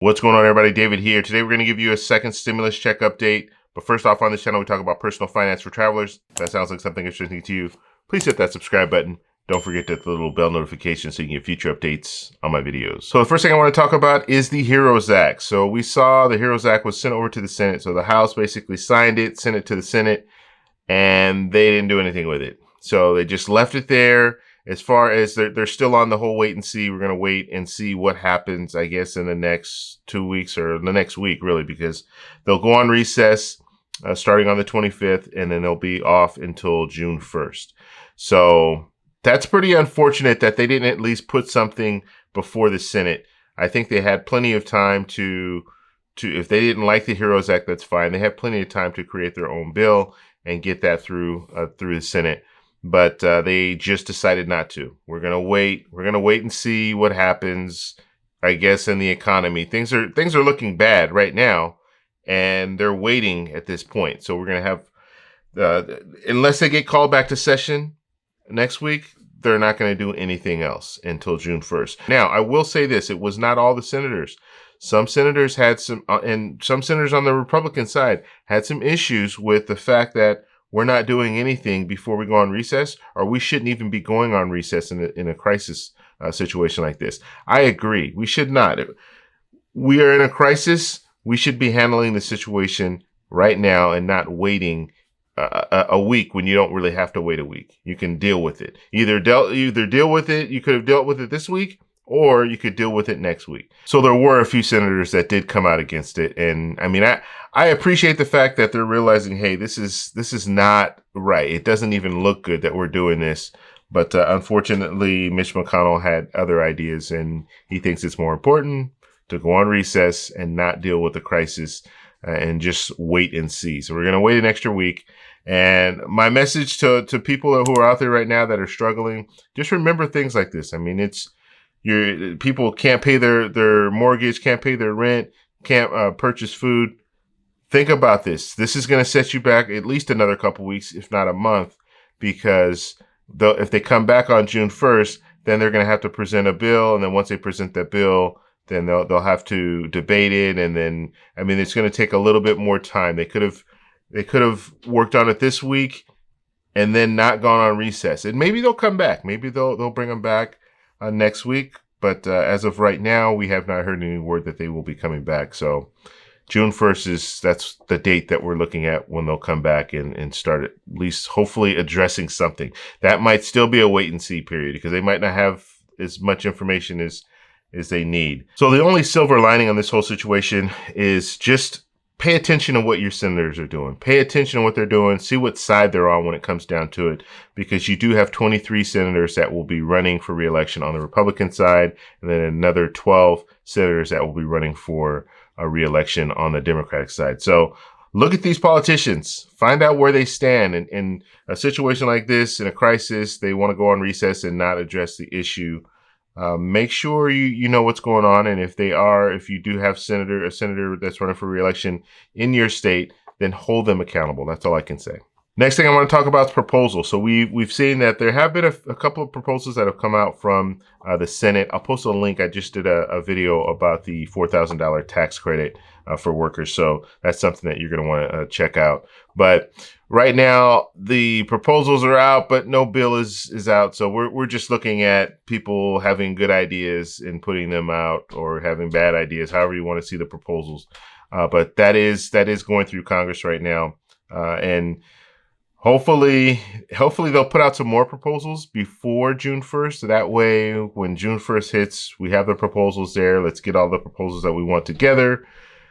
What's going on, everybody? David here. Today we're going to give you a second stimulus check update. But first off, on this channel, we talk about personal finance for travelers. If that sounds like something interesting to you, please hit that subscribe button. Don't forget to hit the little bell notification so you can get future updates on my videos. So the first thing I want to talk about is the HEROES Act. So we saw the HEROES Act was sent over to the Senate. So the House basically signed it, sent it to the Senate, and they didn't do anything with it. So they just left it there. As far as they're still on the whole wait and see, we're going to wait and see what happens, I guess, in the next 2 weeks or the next week, really, because they'll go on recess starting on the 25th, and then they'll be off until June 1st. So that's pretty unfortunate that they didn't at least put something before the Senate. I think they had plenty of time to if they didn't like the HEROES Act, that's fine. They had plenty of time to create their own bill and get that through the Senate. But they just decided not to. We're gonna wait. We're gonna wait and see what happens. I guess in the economy, things are looking bad right now, and they're waiting at this point. So we're gonna have, unless they get called back to session next week, they're not gonna do anything else until June 1st. Now, I will say this: it was not all the senators. Some senators had some, and some senators on the Republican side had some issues with the fact that we're not doing anything before we go on recess, or we shouldn't even be going on recess in a crisis situation like this. I agree. We should not. We are in a crisis. We should be handling the situation right now and not waiting a week when you don't really have to wait a week. You can deal with it. Either deal with it. You could have dealt with it this week, or you could deal with it next week. So there were a few senators that did come out against it. And I mean, I appreciate the fact that they're realizing, hey, this is not right. It doesn't even look good that we're doing this. But unfortunately, Mitch MCConnell had other ideas, and he thinks it's more important to go on recess and not deal with the crisis and just wait and see. So we're going to wait an extra week. And my message to people who are out there right now that are struggling, just remember things like this. I mean, people can't pay their mortgage, can't pay their rent, can't purchase food. Think about this. This is going to set you back at least another couple weeks, if not a month, because if they come back on June 1st, then they're going to have to present a bill. And then once they present that bill, then they'll have to debate it. And then, I mean, it's going to take a little bit more time. They could have worked on it this week and then not gone on recess. And maybe they'll come back. Maybe they'll bring them back next week. But as of right now, we have not heard any word that they will be coming back. So June 1st that's the date that we're looking at when they'll come back and start at least hopefully addressing something. That might still be a wait and see period because they might not have as much information as they need. So the only silver lining on this whole situation is just pay attention to what your senators are doing. Pay attention to what they're doing. See what side they're on when it comes down to it, because you do have 23 senators that will be running for re-election on the Republican side, and then another 12 senators that will be running for a re-election on the Democratic side. So look at these politicians, find out where they stand in a situation like this, in a crisis. They want to go on recess and not address the issue. Make sure you know what's going on. And if you do have a senator that's running for re-election in your state, then hold them accountable. That's all I can say. Next thing I want to talk about is proposals. So we've seen that there have been a couple of proposals that have come out from the Senate. I'll post a link. I just did a video about the $4,000 tax credit for workers. So that's something that you're going to want to check out. But right now, the proposals are out, but no bill is out. So we're just looking at people having good ideas and putting them out, or having bad ideas, however you want to see the proposals. But that is going through Congress right now. And hopefully they'll put out some more proposals before June 1st. So that way, when June 1st hits, we have the proposals there. Let's get all the proposals that we want together,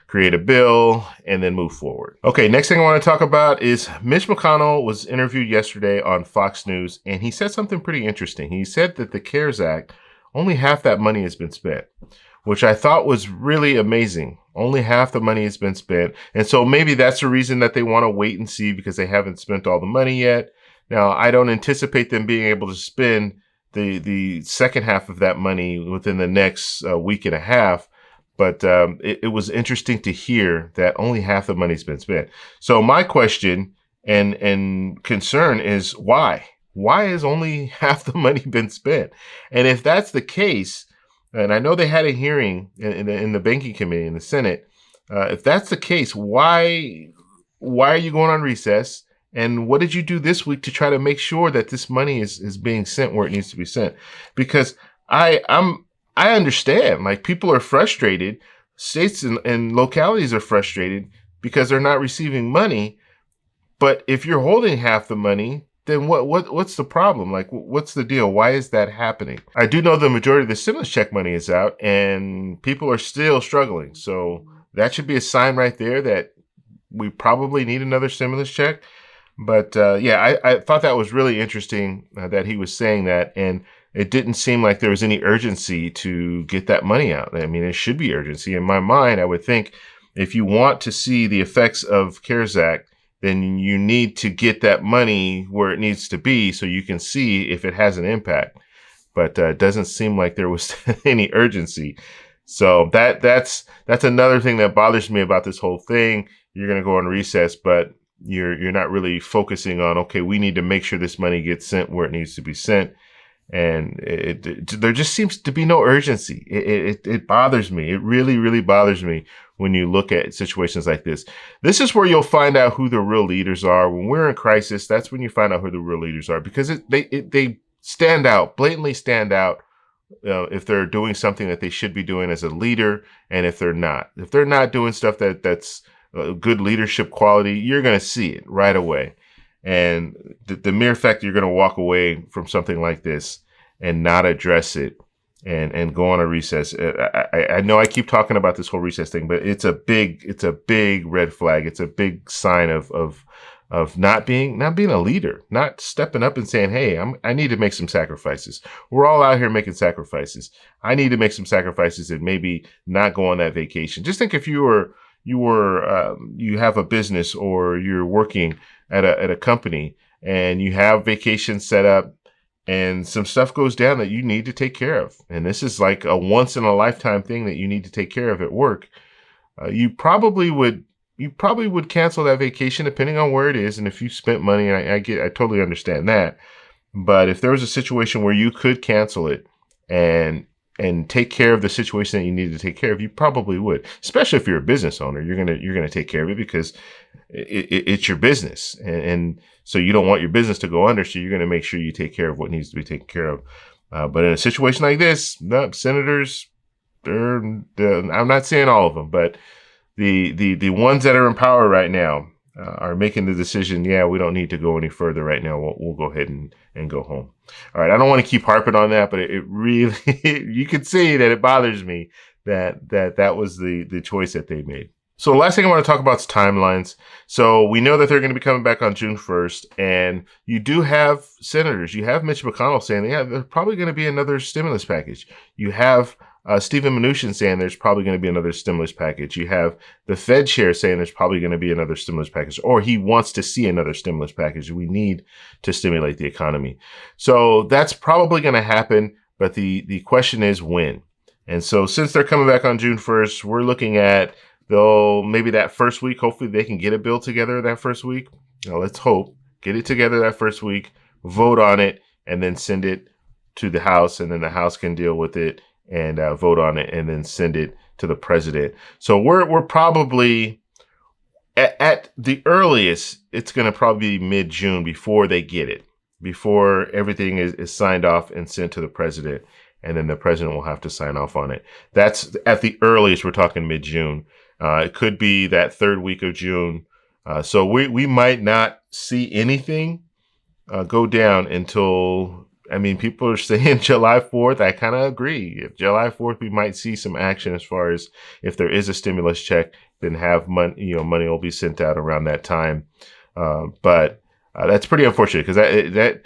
create a bill, and then move forward. Okay, next thing I want to talk about is Mitch MCConnell was interviewed yesterday on Fox News, and he said something pretty interesting. He said that the CARES Act, only half that money has been spent, which I thought was really amazing. Only half the money has been spent. And so maybe that's the reason that they want to wait and see, because they haven't spent all the money yet. Now, I don't anticipate them being able to spend the second half of that money within the next week and a half. But it was interesting to hear that only half the money's been spent. So my question and concern is why? Why has only half the money been spent? And if that's the case, And I know they had a hearing in the banking committee in the Senate. If that's the case, why are you going on recess? And what did you do this week to try to make sure that this money is being sent where it needs to be sent? Because I understand, like, people are frustrated, states and localities are frustrated because they're not receiving money. But if you're holding half the money, then what's the problem? Like, what's the deal? Why is that happening? I do know the majority of the stimulus check money is out, and people are still struggling. So that should be a sign right there that we probably need another stimulus check. But yeah, I thought that was really interesting that he was saying that, and it didn't seem like there was any urgency to get that money out. I mean, it should be urgency. In my mind, I would think if you want to see the effects of CARES Act, then you need to get that money where it needs to be so you can see if it has an impact. But it doesn't seem like there was any urgency. So that's another thing that bothers me about this whole thing. You're going to go on recess, but you're not really focusing on, okay, we need to make sure this money gets sent where it needs to be sent. And there just seems to be no urgency. It bothers me. It really, really bothers me when you look at situations like this. This is where you'll find out who the real leaders are. When we're in crisis, that's when you find out who the real leaders are, because they stand out, blatantly stand out, if they're doing something that they should be doing as a leader, and if they're not. If they're not doing stuff that's good leadership quality, you're going to see it right away. And the mere fact that you're going to walk away from something like this and not address it and go on a recess. I know I keep talking about this whole recess thing, but it's a big red flag. It's a big sign of not being a leader, not stepping up and saying, hey, I need to make some sacrifices. We're all out here making sacrifices. I need to make some sacrifices and maybe not go on that vacation. Just think if you have a business or you're working at a company and you have vacations set up and some stuff goes down that you need to take care of. And this is like a once in a lifetime thing that you need to take care of at work. You probably would cancel that vacation depending on where it is. And if you spent money, I totally understand that. But if there was a situation where you could cancel it and take care of the situation that you need to take care of, you probably would. Especially if you're a business owner, you're gonna take care of it because it's your business, and so you don't want your business to go under. So you're gonna make sure you take care of what needs to be taken care of. But in a situation like this, no, senators, I'm not saying all of them, but the ones that are in power right now are making the decision. Yeah, we don't need to go any further right now. We'll go ahead and go home. All right. I don't want to keep harping on that, but it really, you could see that it bothers me that was the choice that they made. So the last thing I want to talk about is timelines. So we know that they're going to be coming back on June 1st, and you do have senators. You have Mitch MCConnell saying, yeah, there's probably going to be another stimulus package. You have Stephen Mnuchin saying there's probably going to be another stimulus package. You have the Fed chair saying there's probably going to be another stimulus package, or he wants to see another stimulus package. We need to stimulate the economy. So that's probably going to happen, but the question is when. And so since they're coming back on June 1st, we're looking at maybe that first week. Hopefully they can get a bill together that first week. Now, let's hope. Get it together that first week, vote on it, and then send it to the House, and then the House can deal with it and vote on it, and then send it to the president. So we're probably at the earliest, it's going to probably be mid-June before they get it, before everything is signed off and sent to the president, and then the president will have to sign off on it. That's at the earliest. We're talking mid-June. It could be that third week of June. So we might not see anything go down until, I mean, people are saying July 4th. I kind of agree. If July 4th, we might see some action as far as if there is a stimulus check, then have money will be sent out around that time. But that's pretty unfortunate because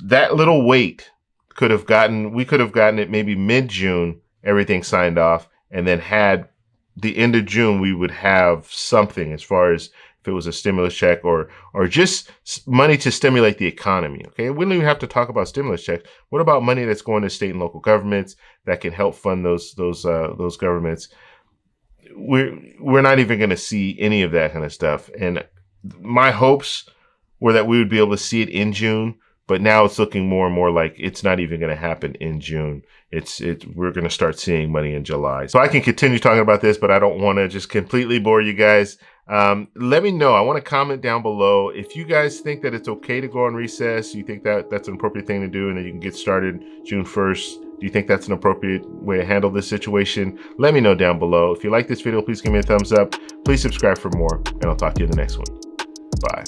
that little wait we could have gotten it maybe mid-June, everything signed off, and then had the end of June, we would have something as far as if it was a stimulus check or just money to stimulate the economy. Okay, we don't even have to talk about stimulus checks. What about money that's going to state and local governments that can help fund those governments? We're not even going to see any of that kind of stuff. And my hopes were that we would be able to see it in June, But now it's looking more and more like it's not even going to happen in June. We're going to start seeing money in July. So I can continue talking about this, but I don't want to just completely bore you guys. Let me know. I want to comment down below if you guys think that it's okay to go on recess. You think that that's an appropriate thing to do and that you can get started June 1st. Do you think that's an appropriate way to handle this situation? Let me know down below. If you like this video, please give me a thumbs up. Please subscribe for more, and I'll talk to you in the next one. Bye.